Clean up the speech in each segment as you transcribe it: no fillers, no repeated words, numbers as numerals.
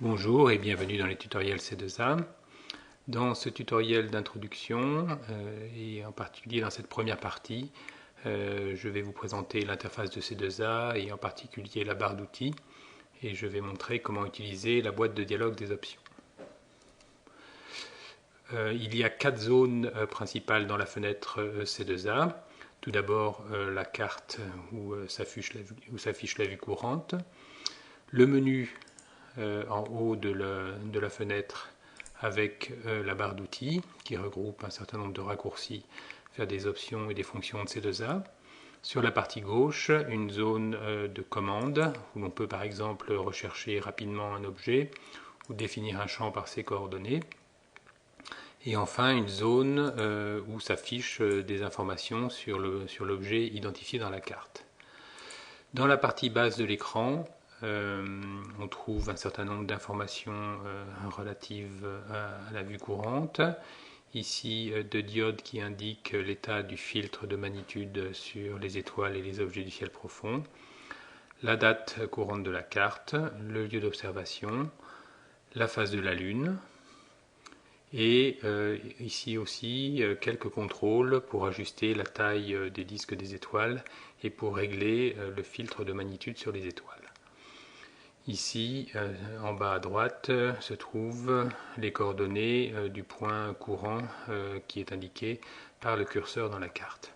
Bonjour et bienvenue dans les tutoriels C2A. Dans ce tutoriel d'introduction et en particulier dans cette première partie, je vais vous présenter l'interface de C2A et en particulier la barre d'outils et je vais montrer comment utiliser la boîte de dialogue des options. Il y a 4 zones principales dans la fenêtre C2A. Tout d'abord la carte où s'affiche la vue courante, le menu en haut de la fenêtre avec la barre d'outils qui regroupe un certain nombre de raccourcis vers des options et des fonctions de C2A. Sur la partie gauche, une zone de commande où l'on peut par exemple rechercher rapidement un objet ou définir un champ par ses coordonnées. Et enfin une zone où s'affichent des informations sur l'objet identifié dans la carte. Dans la partie basse de l'écran, on trouve un certain nombre d'informations relatives à la vue courante. Ici, deux diodes qui indiquent l'état du filtre de magnitude sur les étoiles et les objets du ciel profond, la date courante de la carte, le lieu d'observation, la phase de la Lune, et ici aussi quelques contrôles pour ajuster la taille des disques des étoiles et pour régler le filtre de magnitude sur les étoiles. Ici, en bas à droite, se trouvent les coordonnées du point courant qui est indiqué par le curseur dans la carte.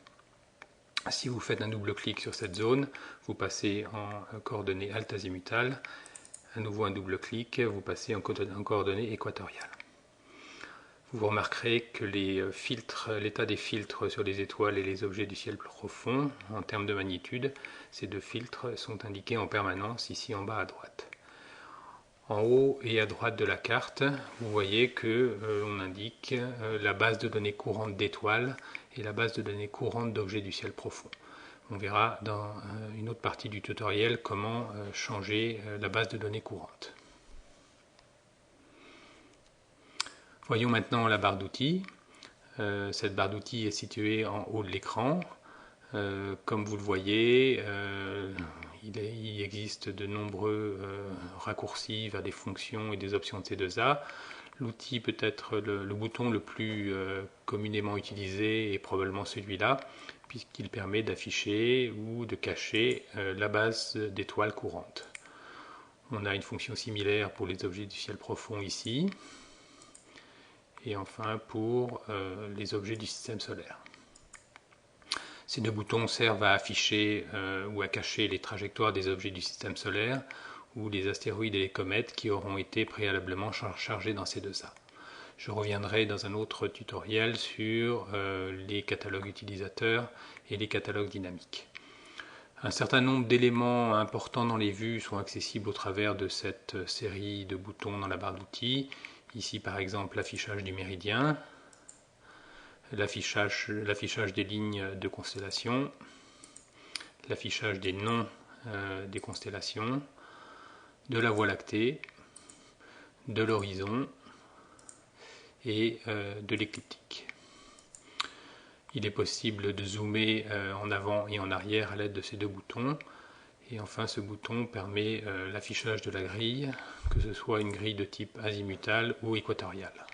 Si vous faites un double-clic sur cette zone, vous passez en coordonnées alt-azimutales. À nouveau un double-clic, vous passez en coordonnées équatoriales. Vous remarquerez que l'état des filtres sur les étoiles et les objets du ciel profond, en termes de magnitude, ces deux filtres sont indiqués en permanence ici en bas à droite. En haut et à droite de la carte, vous voyez que l'on indique la base de données courante d'étoiles et la base de données courante d'objets du ciel profond. On verra dans une autre partie du tutoriel comment changer la base de données courante. Voyons maintenant la barre d'outils. Cette barre d'outils est située en haut de l'écran. Comme vous le voyez, il existe de nombreux raccourcis vers des fonctions et des options de C2A. L'outil peut être le bouton le plus communément utilisé est probablement celui-là, puisqu'il permet d'afficher ou de cacher la base d'étoiles courantes. On a une fonction similaire pour les objets du ciel profond ici, et enfin pour les objets du système solaire. Ces deux boutons servent à afficher ou à cacher les trajectoires des objets du système solaire ou les astéroïdes et les comètes qui auront été préalablement chargés dans C2A. Je reviendrai dans un autre tutoriel sur les catalogues utilisateurs et les catalogues dynamiques. Un certain nombre d'éléments importants dans les vues sont accessibles au travers de cette série de boutons dans la barre d'outils. Ici par exemple l'affichage du méridien, l'affichage des lignes de constellation, l'affichage des noms des constellations, de la Voie lactée, de l'horizon et de l'écliptique. Il est possible de zoomer en avant et en arrière à l'aide de ces deux boutons. Et enfin, ce bouton permet l'affichage de la grille, que ce soit une grille de type azimutal ou équatoriale.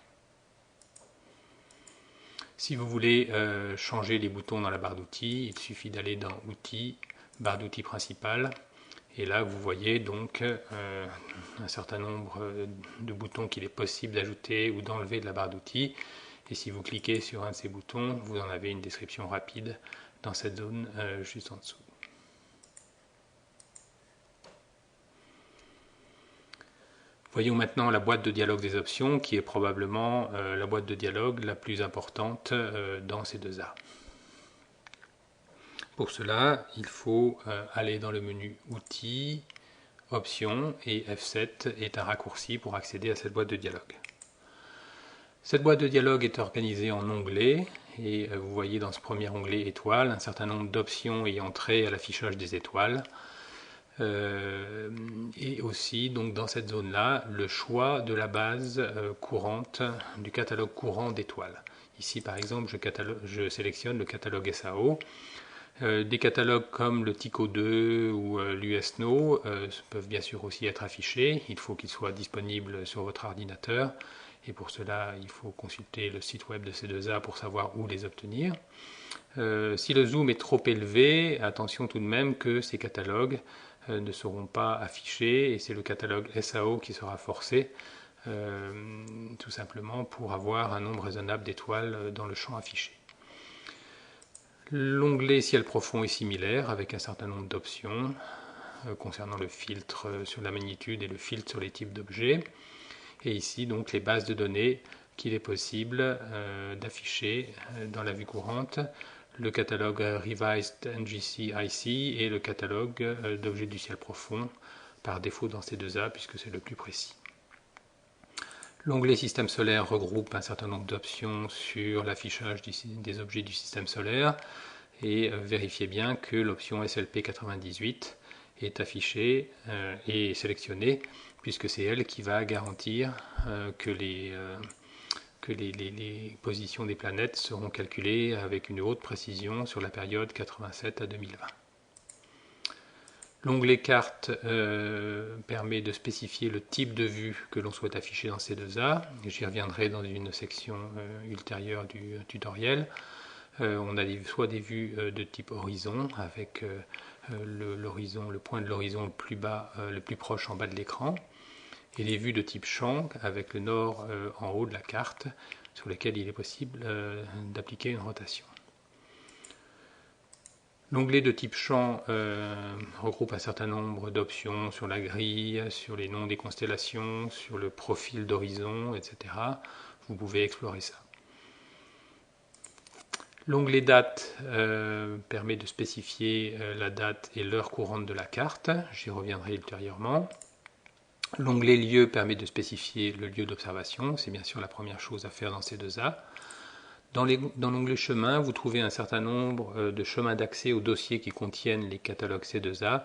Si vous voulez changer les boutons dans la barre d'outils, il suffit d'aller dans Outils, barre d'outils principale. Et là, vous voyez donc un certain nombre de boutons qu'il est possible d'ajouter ou d'enlever de la barre d'outils. Et si vous cliquez sur un de ces boutons, vous en avez une description rapide dans cette zone juste en dessous. Voyons maintenant la boîte de dialogue des options qui est probablement la boîte de dialogue la plus importante dans C2A. Pour cela, il faut aller dans le menu Outils, Options et F7 est un raccourci pour accéder à cette boîte de dialogue. Cette boîte de dialogue est organisée en onglets et vous voyez dans ce premier onglet Étoiles un certain nombre d'options ayant trait à l'affichage des étoiles. Et aussi donc dans cette zone là le choix de la base courante du catalogue courant d'étoiles. Ici par exemple je sélectionne le catalogue SAO Des catalogues comme le TICO 2 ou l'USNO peuvent bien sûr aussi être affichés. Il faut qu'ils soient disponibles sur votre ordinateur et pour cela il faut consulter le site web de C2A pour savoir où les obtenir. Si le zoom est trop élevé, attention tout de même que ces catalogues ne seront pas affichés et c'est le catalogue SAO qui sera forcé tout simplement pour avoir un nombre raisonnable d'étoiles dans le champ affiché. L'onglet ciel profond est similaire avec un certain nombre d'options concernant le filtre sur la magnitude et le filtre sur les types d'objets. Et ici donc les bases de données qu'il est possible d'afficher dans la vue courante, le catalogue Revised NGC IC et le catalogue d'objets du ciel profond par défaut dans C2A puisque c'est le plus précis. L'onglet système solaire regroupe un certain nombre d'options sur l'affichage des objets du système solaire et vérifiez bien que l'option SLP 98 est affichée et sélectionnée puisque c'est elle qui va garantir que les positions des planètes seront calculées avec une haute précision sur la période 87 à 2020. L'onglet carte permet de spécifier le type de vue que l'on souhaite afficher dans C2A. J'y reviendrai dans une section ultérieure du tutoriel. On a soit des vues de type horizon avec le point de l'horizon le plus bas, le plus proche en bas de l'écran, et des vues de type champ avec le nord en haut de la carte sur lesquelles il est possible d'appliquer une rotation. L'onglet de type champ regroupe un certain nombre d'options sur la grille, sur les noms des constellations, sur le profil d'horizon, etc. Vous pouvez explorer ça. L'onglet date permet de spécifier la date et l'heure courante de la carte. J'y reviendrai ultérieurement. L'onglet lieu permet de spécifier le lieu d'observation. C'est bien sûr la première chose à faire dans C2A. Dans l'onglet chemin, vous trouvez un certain nombre de chemins d'accès aux dossiers qui contiennent les catalogues C2A.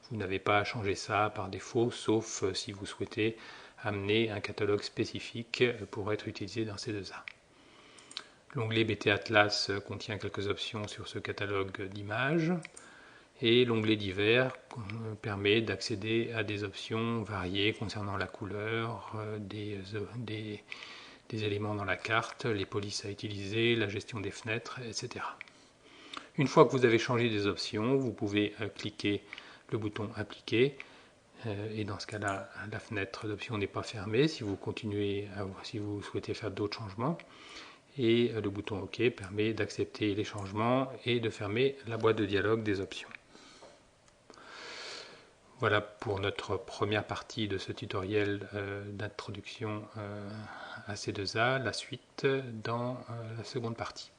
Vous n'avez pas à changer ça par défaut, sauf si vous souhaitez amener un catalogue spécifique pour être utilisé dans C2A. L'onglet BT Atlas contient quelques options sur ce catalogue d'images. Et l'onglet divers permet d'accéder à des options variées concernant la couleur, des éléments dans la carte, les polices à utiliser, la gestion des fenêtres, etc. Une fois que vous avez changé des options, vous pouvez cliquer le bouton Appliquer et dans ce cas-là, la fenêtre d'options n'est pas fermée si vous souhaitez faire d'autres changements. Et le bouton OK permet d'accepter les changements et de fermer la boîte de dialogue des options. Voilà pour notre première partie de ce tutoriel d'introduction à C2A, la suite dans la seconde partie.